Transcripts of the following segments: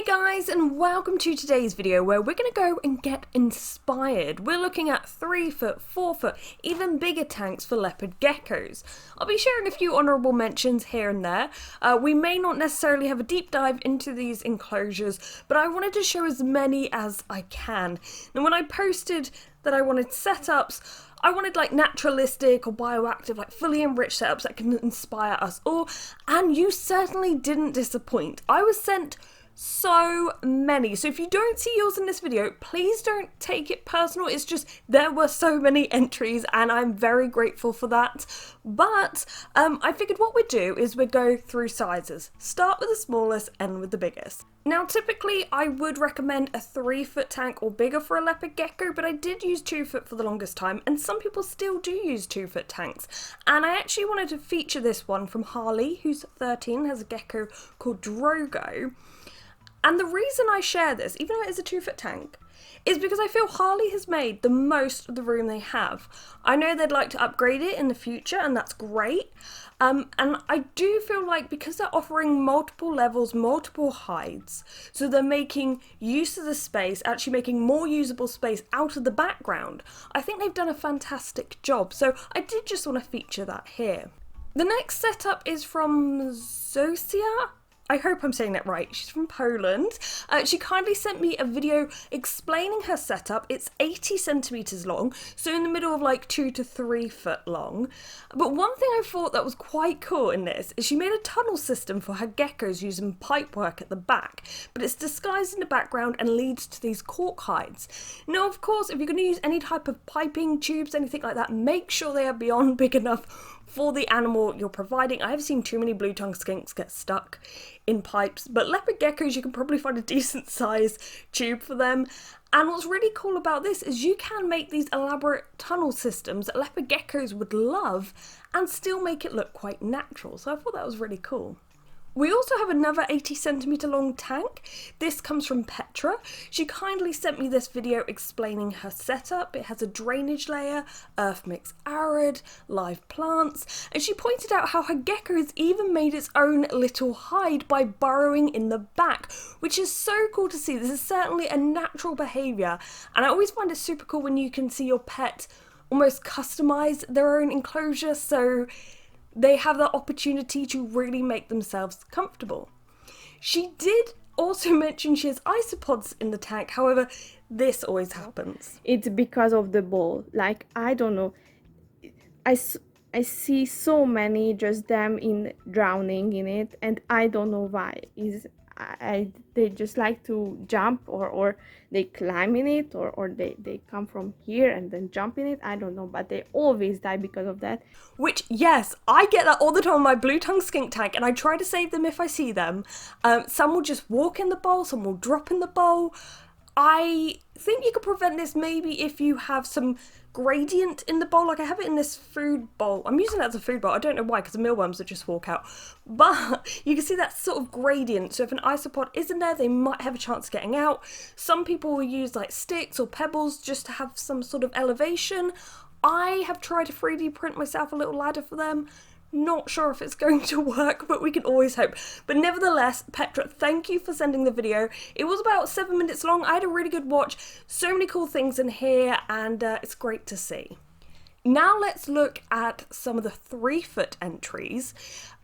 Guys, and welcome to today's video where we're going to go and get inspired. We're looking at 3 foot, 4 foot, even bigger tanks for leopard geckos. I'll be sharing a few honourable mentions here and there. We may not necessarily have a deep dive into these enclosures, but I wanted to show as many as I can. And when I posted that I wanted setups, I wanted like naturalistic or bioactive, like fully enriched setups that can inspire us all, and you certainly didn't disappoint. I was sent so many, so if you don't see yours in this video, please don't take it personal. It's just there were so many entries and I'm very grateful for that. But I figured what we'd do is we'd go through sizes, start with the smallest, end with the biggest. Now typically I would recommend a 3 foot tank or bigger for a leopard gecko, but I did use 2 foot for the longest time, and some people still do use 2 foot tanks. And I actually wanted to feature this one from Harley, who's 13, has a gecko called Drogo. And the reason I share this, even though it is a 2 foot tank, is because I feel Harley has made the most of the room they have. I know they'd like to upgrade it in the future, and that's great. And I do feel like because they're offering multiple levels, multiple hides, so they're making use of the space, actually making more usable space out of the background, I think they've done a fantastic job. So I did just want to feature that here. The next setup is from Zosia. I hope I'm saying that right. She's from Poland. She kindly sent me a video explaining her setup. It's 80 centimeters long, so in the middle of like 2 to 3 foot long. But one thing I thought that was quite cool in this is she made a tunnel system for her geckos using pipework at the back, but it's disguised in the background and leads to these cork hides. Now, of course, if you're going to use any type of piping, tubes, anything like that, make sure they are beyond big enough for the animal you're providing. I have seen too many blue-tongued skinks get stuck in pipes, but leopard geckos, you can probably find a decent size tube for them. And what's really cool about this is you can make these elaborate tunnel systems that leopard geckos would love and still make it look quite natural. So I thought that was really cool. We also have another 80 centimeter long tank. This comes from Petra. She kindly sent me this video explaining her setup. It has a drainage layer, earth mix arid, live plants, and she pointed out how her gecko has even made its own little hide by burrowing in the back, which is so cool to see. This is certainly a natural behaviour, and I always find it super cool when you can see your pet almost customise their own enclosure, so they have the opportunity to really make themselves comfortable. She did also mention she has isopods in the tank, however, this always happens. It's because of the ball. Like, I don't know. I see so many just them drowning in it, and I don't know why. They just like to jump or they climb in it or they come from here and then jump in it. I don't know, but they always die because of that. Which, yes, I get that all the time on my blue-tongued skink tank, and I try to save them if I see them. Some will just walk in the bowl, some will drop in the bowl. I think you could prevent this maybe if you have some gradient in the bowl. Like I have it in this food bowl. I'm using it as a food bowl. I don't know why, because the mealworms would just walk out. But you can see that sort of gradient. So if an isopod is in there, they might have a chance of getting out. Some people will use like sticks or pebbles just to have some sort of elevation. I have tried to 3D print myself a little ladder for them. Not sure if it's going to work, but we can always hope. But nevertheless, Petra, thank you for sending the video. It was about 7 minutes long. I had a really good watch. So many cool things in here, and it's great to see. Now let's look at some of the 3 foot entries.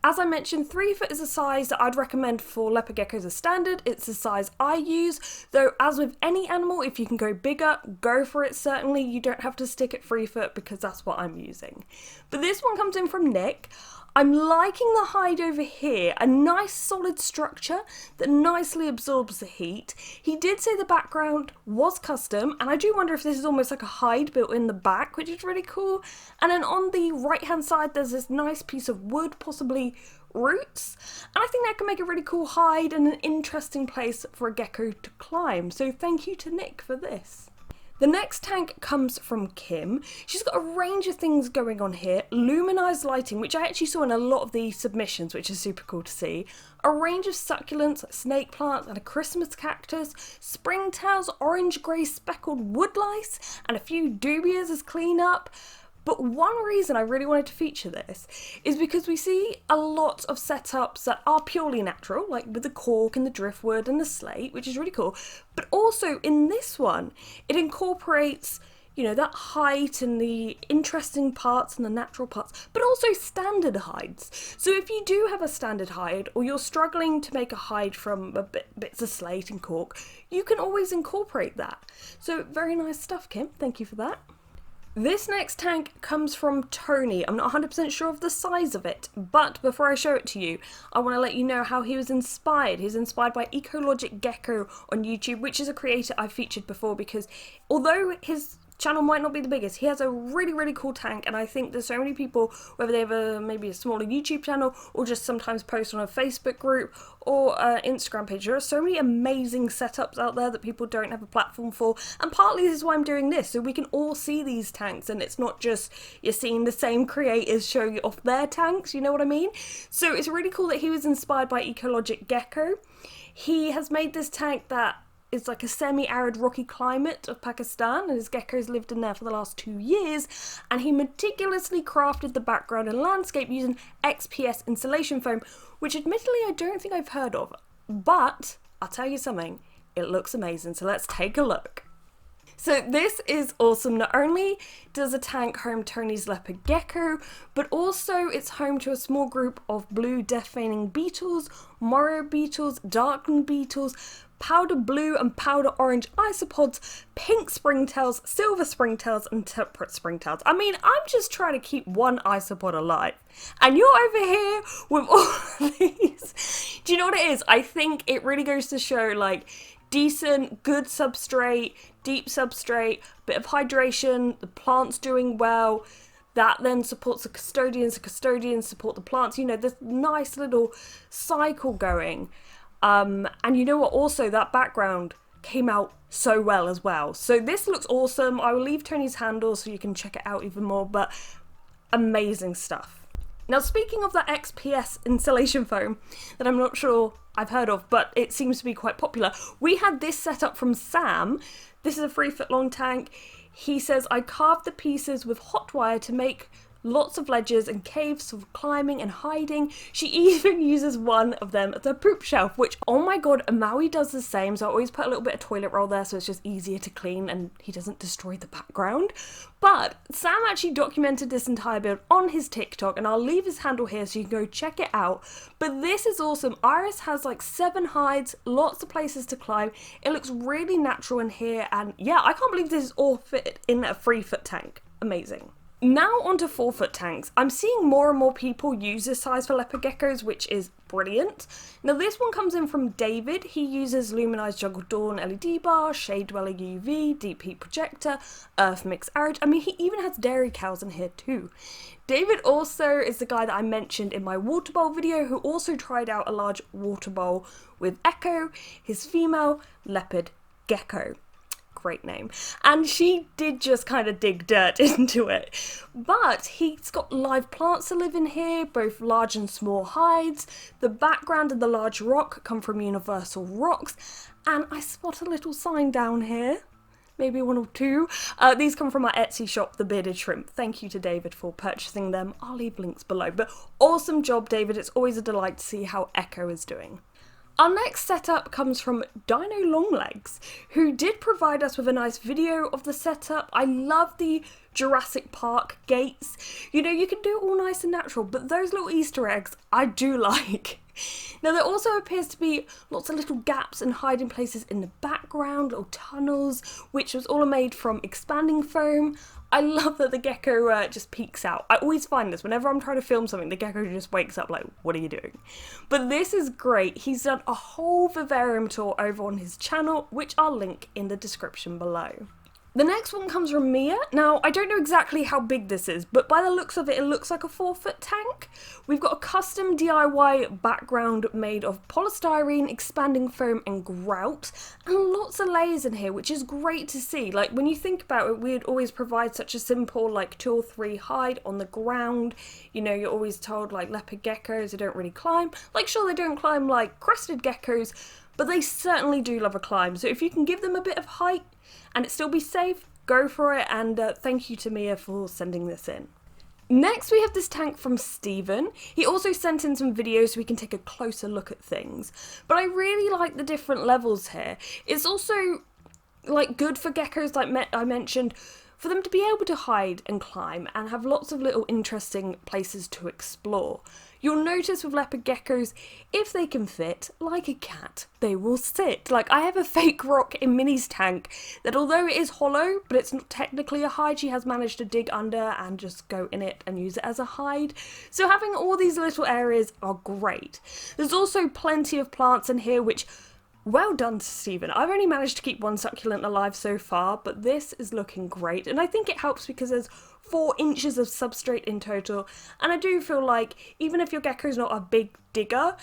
As I mentioned, 3 foot is a size that I'd recommend for leopard geckos as standard. It's the size I use, though as with any animal, if you can go bigger, go for it. Certainly you don't have to stick at 3 foot because that's what I'm using. But this one comes in from Nick. I'm liking the hide over here, a nice solid structure that nicely absorbs the heat. He did say the background was custom, and I do wonder if this is almost like a hide built in the back, which is really cool. And then on the right hand side there's this nice piece of wood, possibly roots, and I think that can make a really cool hide and an interesting place for a gecko to climb. So thank you to Nick for this. The next tank comes from Kim. She's got a range of things going on here. Luminized lighting, which I actually saw in a lot of the submissions, which is super cool to see. A range of succulents, like snake plants and a Christmas cactus. Springtails, orange-grey speckled woodlice, and a few dubias as cleanup. But one reason I really wanted to feature this is because we see a lot of setups that are purely natural, like with the cork and the driftwood and the slate, which is really cool. But also in this one, it incorporates, you know, that height and the interesting parts and the natural parts, but also standard hides. So if you do have a standard hide, or you're struggling to make a hide from bits of slate and cork, you can always incorporate that. So very nice stuff, Kim. Thank you for that. This next tank comes from Tony. I'm not 100% sure of the size of it, but before I show it to you, I want to let you know how he was inspired. He was inspired by Leopard Gecko on YouTube, which is a creator I've featured before, because although his channel might not be the biggest, he has a really cool tank, and I think there's so many people, whether they have maybe a smaller YouTube channel or just sometimes post on a Facebook group or Instagram page, there are so many amazing setups out there that people don't have a platform for, and partly this is why I'm doing this, so we can all see these tanks and it's not just you're seeing the same creators show you off their tanks, you know what I mean? So it's really cool that he was inspired by Leopard Gecko. He has made this tank that is like a semi-arid rocky climate of Pakistan, and his geckos lived in there for the last 2 years, and he meticulously crafted the background and landscape using XPS insulation foam, which admittedly I don't think I've heard of, but I'll tell you something, it looks amazing, so let's take a look. So this is awesome. Not only does the tank home Tony's leopard gecko, but also it's home to a small group of blue death feigning beetles, morrow beetles, darkening beetles, powder blue and powder orange isopods, pink springtails, silver springtails, and temperate springtails. I mean, I'm just trying to keep one isopod alive, and you're over here with all of these. Do you know what it is? I think it really goes to show, like, decent, good substrate, deep substrate, bit of hydration, the plant's doing well, that then supports the custodians support the plants, you know, this nice little cycle going. And you know what, also that background came out so well as well. So this looks awesome. I will leave Tony's handle so you can check it out even more, but amazing stuff. Now, speaking of that XPS insulation foam that I'm not sure I've heard of, but it seems to be quite popular, we had this set up from Sam. This is a 3-foot long tank. He says, I carved the pieces with hot wire to make lots of ledges and caves for climbing and hiding. She even uses one of them as a poop shelf, which, oh my god, Maui does the same, so I always put a little bit of toilet roll there so it's just easier to clean and he doesn't destroy the background. But Sam actually documented this entire build on his TikTok, and I'll leave his handle here so you can go check it out. But this is awesome. Iris has like 7 hides, lots of places to climb. It looks really natural in here, and yeah, I can't believe this is all fit in a 3-foot tank. Amazing. Now onto 4-foot tanks. I'm seeing more and more people use this size for leopard geckos, which is brilliant. Now this one comes in from David. He uses luminized Jungle Dawn LED bar, Shade Dweller UV, Deep Heat Projector, Earth Mix Arid. I mean, he even has dairy cows in here too. David also is the guy that I mentioned in my water bowl video, who also tried out a large water bowl with Echo, his female leopard gecko. Great name, and she did just kind of dig dirt into it, but he's got live plants to live in here, both large and small hides. The background and the large rock come from Universal Rocks, and I spot a little sign down here, maybe 1 or 2. These come from my Etsy shop, The Bearded Shrimp. Thank you to David for purchasing them. I'll leave links below, but awesome job, David. It's always a delight to see how Echo is doing. Our next setup comes from Dino Longlegs, who did provide us with a nice video of the setup. I love the Jurassic Park gates. You know, you can do it all nice and natural, but those little Easter eggs I do like. Now there also appears to be lots of little gaps and hiding places in the background, or tunnels, which was all made from expanding foam. I love that the gecko just peeks out. I always find this, whenever I'm trying to film something, the gecko just wakes up like, what are you doing? But this is great. He's done a whole vivarium tour over on his channel, which I'll link in the description below. The next one comes from Mia. Now, I don't know exactly how big this is, but by the looks of it, it looks like a 4-foot tank. We've got a custom DIY background made of polystyrene, expanding foam, and grout, and lots of layers in here, which is great to see. Like, when you think about it, we'd always provide such a simple, like, 2 or 3 hide on the ground. You know, you're always told, like, leopard geckos, they don't really climb. Like, sure, they don't climb like crested geckos, but they certainly do love a climb. So if you can give them a bit of height and it still be safe, go for it, and thank you to Mia for sending this in. Next, we have this tank from Stephen. He also sent in some videos so we can take a closer look at things. But I really like the different levels here. It's also like good for geckos, like I mentioned, for them to be able to hide and climb and have lots of little interesting places to explore. You'll notice with leopard geckos, if they can fit, like a cat, they will sit. Like, I have a fake rock in Minnie's tank that, although it is hollow, but it's not technically a hide, she has managed to dig under and just go in it and use it as a hide. So having all these little areas are great. There's also plenty of plants in here, which, well done to Stephen. I've only managed to keep one succulent alive so far, but this is looking great. And I think it helps because there's 4 inches of substrate in total. And I do feel like even if your gecko's not a big digger,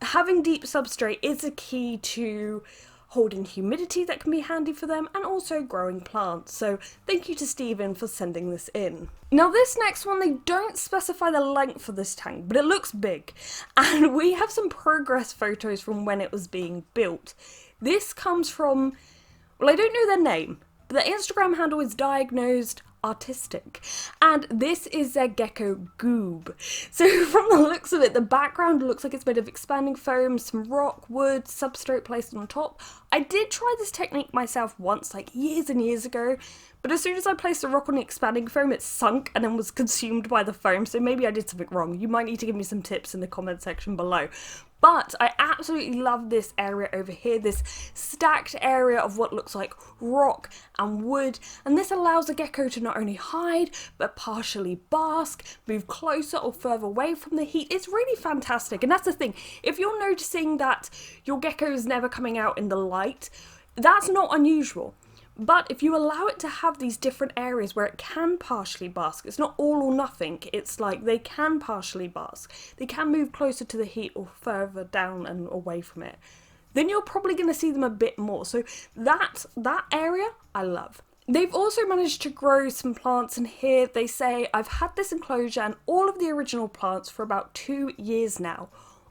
having deep substrate is a key to holding humidity that can be handy for them and also growing plants. So thank you to Stephen for sending this in. Now this next one, they don't specify the length for this tank, but it looks big. And we have some progress photos from when it was being built. This comes from, well, I don't know their name, but their Instagram handle is diagnosed artistic, and this is their gecko goob. So from the looks of it, the background looks like it's made of expanding foam, some rock, wood, substrate placed on top. I did try this technique myself once, like years and years ago, but as soon as I placed the rock on the expanding foam, it sunk and then was consumed by the foam, so maybe I did something wrong. You might need to give me some tips in the comment section below. But I absolutely love this area over here, this stacked area of what looks like rock and wood, and this allows the gecko to not only hide, but partially bask, move closer or further away from the heat. It's really fantastic, and that's the thing. If you're noticing that your gecko is never coming out in the light, that's not unusual. But if you allow it to have these different areas where it can partially bask, it's not all or nothing, it's like they can partially bask, they can move closer to the heat or further down and away from it, then you're probably going to see them a bit more. So that area I love. They've also managed to grow some plants in here. They say, I've had this enclosure and all of the original plants for about 2 years now.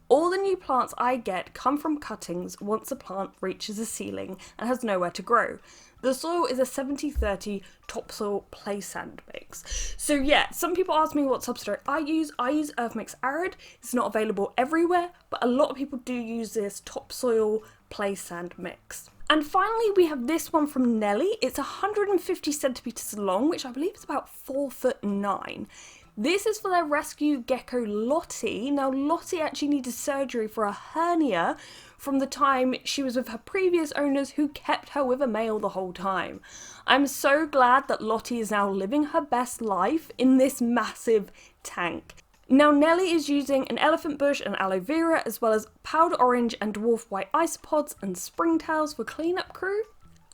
All the new plants I get come from cuttings once a plant reaches a ceiling and has nowhere to grow. The soil is a 70-30 topsoil clay sand mix. So yeah, some people ask me what substrate I use. I use Earth Mix Arid. It's not available everywhere, but a lot of people do use this topsoil clay sand mix. And finally, we have this one from Nelly. It's 150 centimeters long, which I believe is about 4'9". This is for their rescue gecko Lottie. Now Lottie actually needed surgery for a hernia from the time she was with her previous owners, who kept her with a male the whole time. I'm so glad that Lottie is now living her best life in this massive tank. Now Nelly is using an elephant bush and aloe vera, as well as powder orange and dwarf white isopods and springtails for cleanup crew.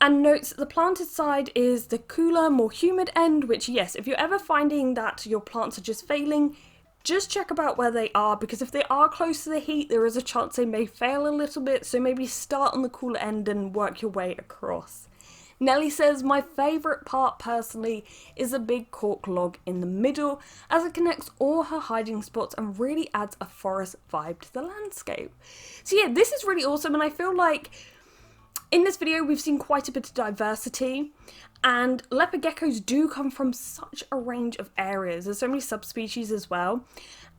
And notes that the planted side is the cooler, more humid end, which yes, if you're ever finding that your plants are just failing, just check about where they are, because if they are close to the heat, there is a chance they may fail a little bit, so maybe start on the cooler end and work your way across. Nelly says, my favourite part personally is the big cork log in the middle, as it connects all her hiding spots and really adds a forest vibe to the landscape. So yeah, this is really awesome, and I feel like in this video we've seen quite a bit of diversity, and leopard geckos do come from such a range of areas. There's so many subspecies as well,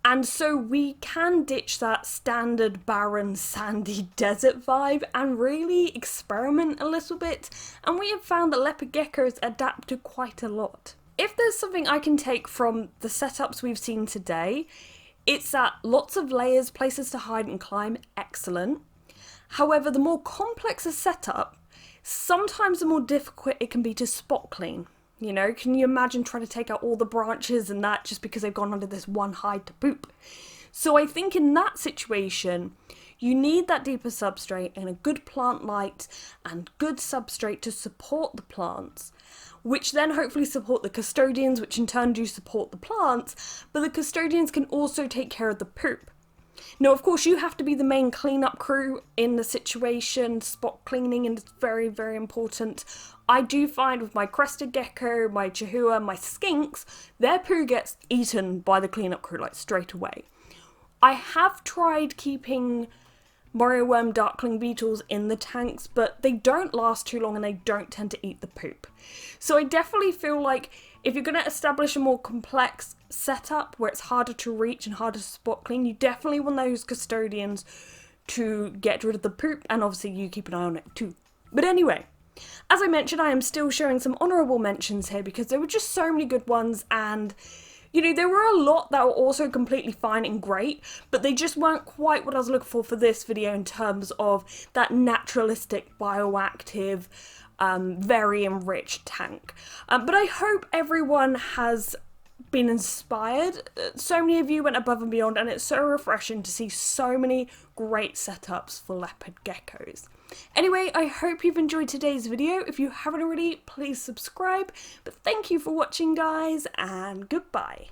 and so we can ditch that standard barren sandy desert vibe and really experiment a little bit, and we have found that leopard geckos adapt to quite a lot. If there's something I can take from the setups we've seen today, it's that lots of layers, places to hide and climb, excellent. However, the more complex a setup, sometimes the more difficult it can be to spot clean. You know, can you imagine trying to take out all the branches and that just because they've gone under this one hide to poop? So I think in that situation, you need that deeper substrate and a good plant light and good substrate to support the plants, which then hopefully support the custodians, which in turn do support the plants, but the custodians can also take care of the poop. Now, of course, you have to be the main cleanup crew in the situation. Spot cleaning is very, very important. I do find with my crested gecko, my chihuahua, my skinks, their poo gets eaten by the cleanup crew, like straight away. I have tried keeping Worm darkling beetles in the tanks, but they don't last too long and they don't tend to eat the poop. So I definitely feel like if you're going to establish a more complex setup where it's harder to reach and harder to spot clean, you definitely want those custodians to get rid of the poop, and obviously you keep an eye on it too. But anyway, as I mentioned, I am still showing some honourable mentions here because there were just so many good ones, and you know, there were a lot that were also completely fine and great, but they just weren't quite what I was looking for this video in terms of that naturalistic, bioactive, very enriched tank. But I hope everyone has been inspired. So many of you went above and beyond, and it's so refreshing to see so many great setups for leopard geckos. Anyway, I hope you've enjoyed today's video. If you haven't already, please subscribe. But thank you for watching, guys, and goodbye.